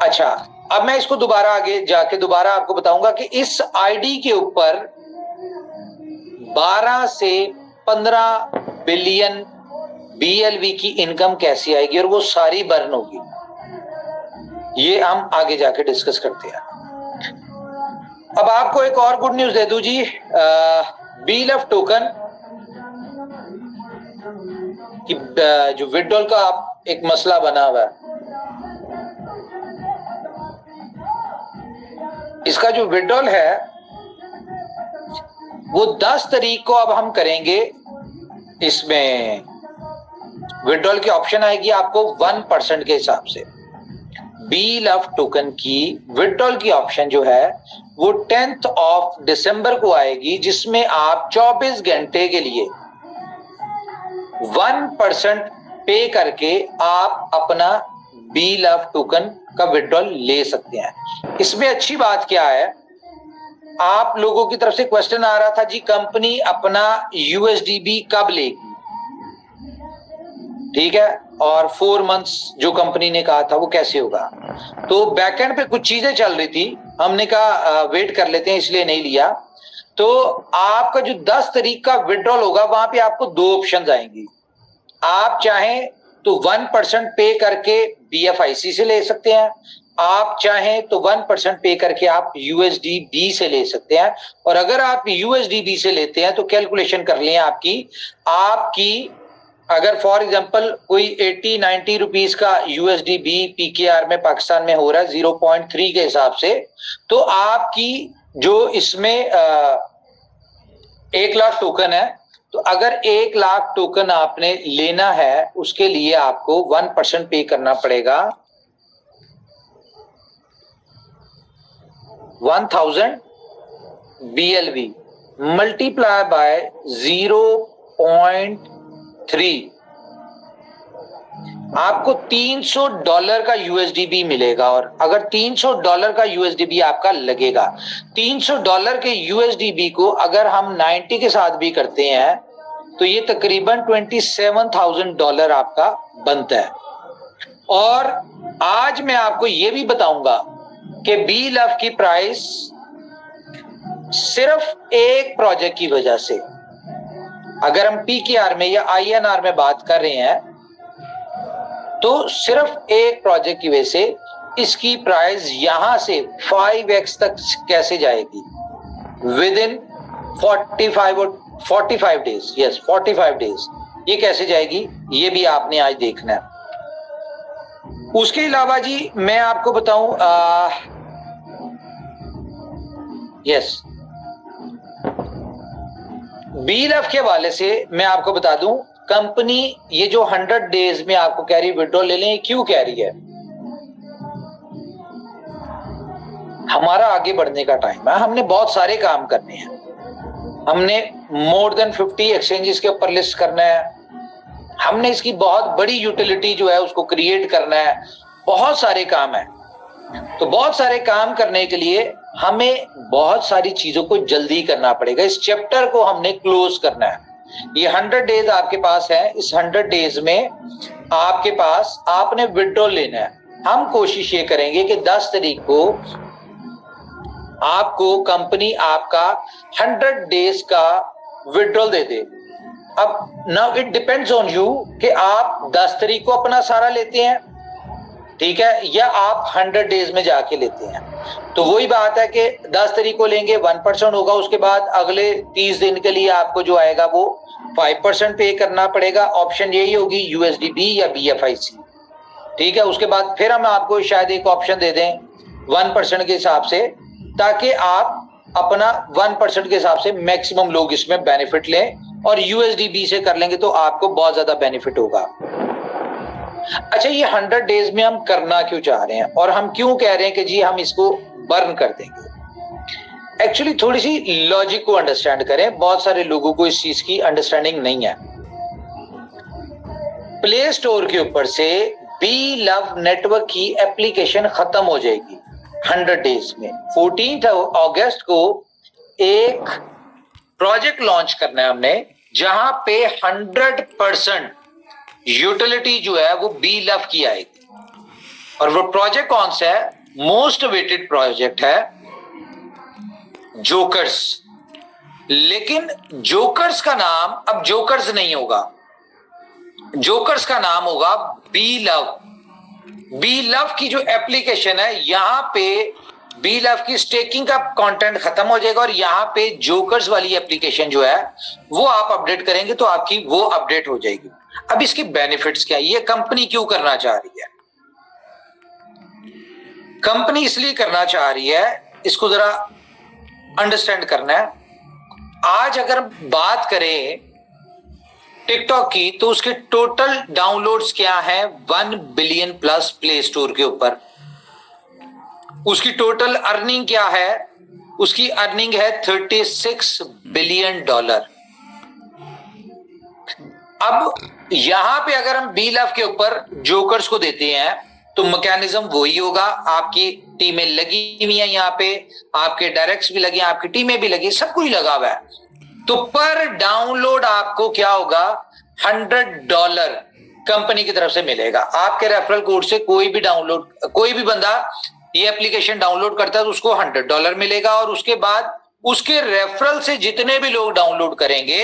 अच्छा, अब मैं इसको दोबारा आगे जाके दोबारा आपको बताऊंगा कि इस आईडी के ऊपर 12 से 15 बिलियन बीएलवी की इनकम कैसी आएगी और वो सारी बर्न होगी। ये हम आगे जाके डिस्कस करते हैं। अब आपको एक और गुड न्यूज दे दूं जी, बीएलएफ टोकन कि जो विड्रॉल का एक मसला बना हुआ है, इसका जो विड्रॉल है वो 10 तारीख को अब हम करेंगे। इसमें विड्रॉल की ऑप्शन आएगी आपको 1% के हिसाब से। बीएलएफ टोकन की विड्रॉल की ऑप्शन जो है वो 10th ऑफ दिसंबर को आएगी, जिसमें आप 24 घंटे के लिए 1% पे करके आप अपना बीएलएफ टोकन का विड्रॉल ले सकते हैं। इसमें अच्छी बात क्या है, आप लोगों की तरफ से क्वेश्चन आ रहा था जी कंपनी अपना यूएसडीबी कब लेगी, ठीक है, और 4 मंथ्स जो कंपनी ने कहा था वो कैसे होगा। तो बैकएंड पे कुछ चीजें चल रही थी, हमने कहा वेट कर लेते हैं, इसलिए नहीं लिया। तो आपका जो 10 तारीख का विड्रॉल होगा वहां पे आपको 2 ऑप्शन आएंगी। आप चाहें तो 1% पे करके बीएफआईसी से ले सकते हैं, आप चाहें तो 1% पे करके आप यूएसडीबी से ले सकते हैं। और अगर आप यूएसडीबी से लेते हैं तो कैलकुलेशन कर लें आपकी अगर फॉर एग्जांपल कोई 80-90 रुपीस का यूएसडीबी पीकेआर में पाकिस्तान में हो रहा है 0.3 के हिसाब से, तो आपकी जो इसमें 1 लाख टोकन है, तो अगर 1 लाख टोकन आपने लेना है उसके लिए आपको 1% पे करना पड़ेगा 1000 BLV मल्टीप्लाई बाय 0.3, आपको $300 का यूएसडीबी मिलेगा। और अगर $300 का यूएसडीबी आपका लगेगा, $300 के यूएसडीबी को अगर हम 90 के साथ भी करते हैं तो ये तकरीबन $27,000 आपका बनता है। और आज मैं आपको ये भी बताऊंगा कि बीएलएफ की प्राइस सिर्फ एक प्रोजेक्ट की वजह से, अगर हम पीकेआर में या आईएनआर में बात कर रहे हैं तो सिर्फ एक प्रोजेक्ट की वजह से इसकी प्राइस यहां से 5x तक कैसे जाएगी with in 45 days. Yes, 45 days ये कैसे जाएगी ये भी आपने आज देखना है। उसके अलावा जी मैं आपको बताऊं, यस, बीएलएफ के हवाले से मैं आपको बता दूं, कंपनी ये जो 100 डेज में आपको कह रही विड्रॉल ले लें, क्यों कह रही है? हमारा आगे बढ़ने का टाइम है, हमने बहुत सारे काम करने हैं, हमने मोर देन 50 एक्सचेंजेस के ऊपर लिस्ट करना है, हमने इसकी बहुत बड़ी यूटिलिटी जो है उसको क्रिएट करना है, बहुत सारे काम है। तो बहुत सारे काम करने के लिए हमें बहुत सारी चीजों को जल्दी करना पड़ेगा, इस चैप्टर को हमने क्लोज करना है। ये 100 डेज आपके पास है, इस 100 डेज में आपके पास आपने विड्रॉल लेना है। हम कोशिश ये करेंगे कि 10 तारीख को आपको कंपनी आपका 100 डेज का विड्रॉल दे दे। अब now it depends on you कि आप 10 तारीख को अपना सारा लेते हैं, ठीक है, या आप 100 डेज में जाके लेते हैं। तो वही बात है कि 10 तारीख को लेंगे 1% होगा, उसके बाद अगले 30 दिन के लिए आपको जो आएगा वो 5% पे करना पड़ेगा। ऑप्शन यही होगी यूएसडीबी या बीएफआईसी, ठीक है। उसके बाद फिर हम आपको शायद एक ऑप्शन दे दें 1% के हिसाब से, ताकि आप अपना 1% के हिसाब से मैक्सिमम लोग इसमें बेनिफिट लें, और यूएसडीबी से कर लेंगे तो आपको बहुत ज्यादा बेनिफिट होगा। अच्छा, ये 100 डेज में हम करना क्यों चाह रहे हैं और हम क्यों कह रहे हैं कि जी हम इसको बर्न कर देंगे? एक्चुअली थोड़ी सी लॉजिक को अंडरस्टैंड करें, बहुत सारे लोगों को इस चीज की अंडरस्टैंडिंग नहीं है। प्ले स्टोर के ऊपर से बीएलएफ नेटवर्क की एप्लीकेशन खत्म हो जाएगी 100 डेज में। 14 अगस्त को एक प्रोजेक्ट लॉन्च करना है हमने, जहां पे 100% यूटिलिटी जो है वो बीएलएफ की आएगी। और वो प्रोजेक्ट कौन सा है? मोस्ट वेटेड प्रोजेक्ट है जोकर्स। लेकिन जोकर्स का नाम अब जोकर्स नहीं होगा, जोकर्स का नाम होगा बी लव। बी लव की जो एप्लीकेशन है, यहां पे बी लव की स्टेकिंग का कंटेंट खत्म हो जाएगा और यहां पे जोकर्स वाली एप्लीकेशन जो है वो आप अपडेट करेंगे तो आपकी वो अपडेट हो जाएगी। अब इसकी बेनिफिट्स क्या है, ये कंपनी क्यों करना चाह रही है? कंपनी इसलिए करना चाह रही है, इसको जरा अंडरस्टैंड करना है। आज अगर बात करें टिकटॉक की तो उसके टोटल डाउनलोड्स क्या है? 1 बिलियन प्लस प्ले स्टोर के ऊपर। उसकी टोटल अर्निंग क्या है? उसकी अर्निंग है $36 बिलियन। अब यहां पे अगर हम बी लव के ऊपर जोकर्स को देते हैं तो मैकेनिज्म वही होगा। आपकी टीमें लगी हुई हैं, यहां पे आपके डायरेक्ट्स भी लगे हैं, आपकी टीमें भी लगी, सब कुछ लगा हुआ है। तो पर डाउनलोड आपको क्या होगा? $100 कंपनी की तरफ से मिलेगा। आपके रेफरल कोड से कोई भी बंदा ये एप्लीकेशन डाउनलोड करता है तो उसको $100 मिलेगा और उसके बाद उसके रेफरल से जितने भी लोग डाउनलोड करेंगे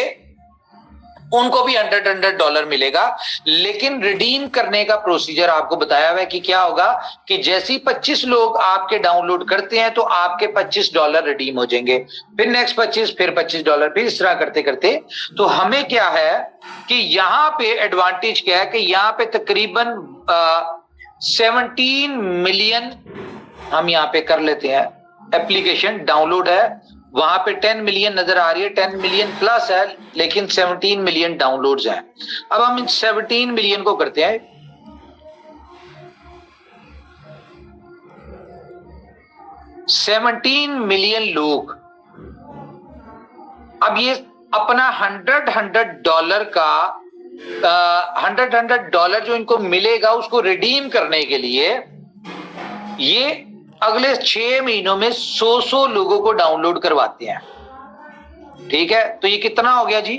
उनको भी $100 मिलेगा। लेकिन रिडीम करने का प्रोसीजर आपको बताया हुआ है कि क्या होगा कि जैसे ही 25 लोग आपके डाउनलोड करते हैं तो आपके $25 रिडीम हो जाएंगे, फिर नेक्स्ट 25, फिर $25, फिर इस तरह करते करते। तो हमें क्या है कि यहां पे एडवांटेज क्या है कि यहां पे तकरीबन 17 मिलियन हम यहां पे कर लेते हैं एप्लीकेशन डाउनलोड है। वहां पे 10 मिलियन नजर आ रही है, 10 मिलियन प्लस है, लेकिन 17 मिलियन डाउनलोड्स हैं। अब हम इन 17 मिलियन को करते हैं 17 मिलियन लोग। अब ये अपना $100 का $100 जो इनको मिलेगा उसको रिडीम करने के लिए ये अगले 6 महीनों में 100 लोगों को डाउनलोड करवाते हैं। ठीक है, तो ये कितना हो गया जी?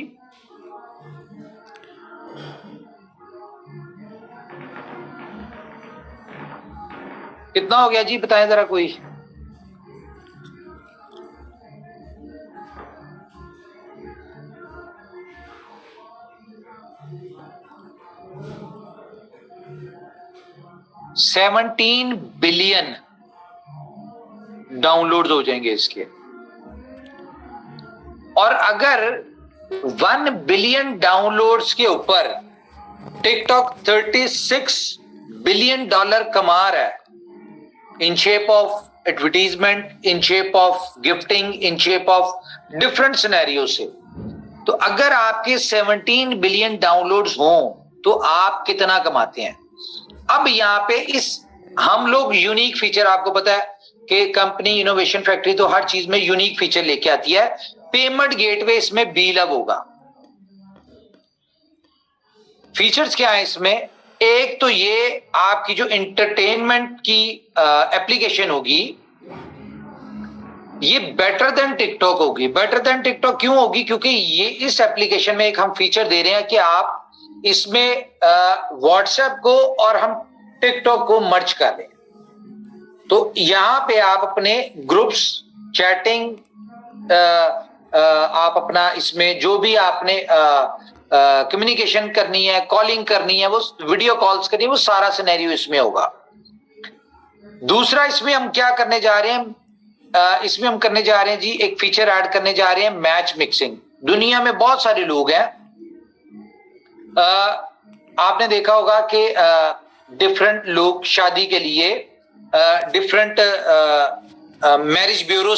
कितना हो गया जी, बताएं जरा कोई। $17 बिलियन डाउनलोड्स हो जाएंगे इसके। और अगर 1 बिलियन डाउनलोड्स के ऊपर टिकटॉक $36 बिलियन कमा रहा है in shape of advertisement, in shape of gifting, in shape of different scenario से, तो अगर आपके 17 बिलियन डाउनलोड्स हों तो आप कितना कमाते हैं? अब यहां पे हम लोग यूनिक फीचर, आपको पता है कि कंपनी इनोवेशन फैक्ट्री तो हर चीज में यूनिक फीचर लेके आती है। पेमेंट गेटवे इसमें बी लव होगा। फीचर्स क्या है इसमें? एक तो ये आपकी जो एंटरटेनमेंट की एप्लीकेशन होगी ये बेटर देन टिकटॉक होगी। बेटर देन टिकटॉक क्यों होगी? क्योंकि ये इस एप्लीकेशन में एक हम फीचर दे रहे हैं कि आप इसमें व्हाट्सएप को और हम टिकटॉक को मर्ज कर दें। तो यहां पे आप अपने ग्रुप्स, चैटिंग, आप अपना इसमें जो भी आपने कम्युनिकेशन करनी है, कॉलिंग करनी है, वो वीडियो कॉल्स करनी है, वो सारा सिनेरियो इसमें होगा। दूसरा इसमें हम क्या करने जा रहे हैं? इसमें हम करने जा रहे हैं जी एक फीचर ऐड करने जा रहे हैं, मैच मिक्सिंग। दुनिया में बहुत सारे लोग हैं, आपने देखा होगा कि डिफरेंट लोग शादी के लिए डिफरेंट मैरिज ब्यूरो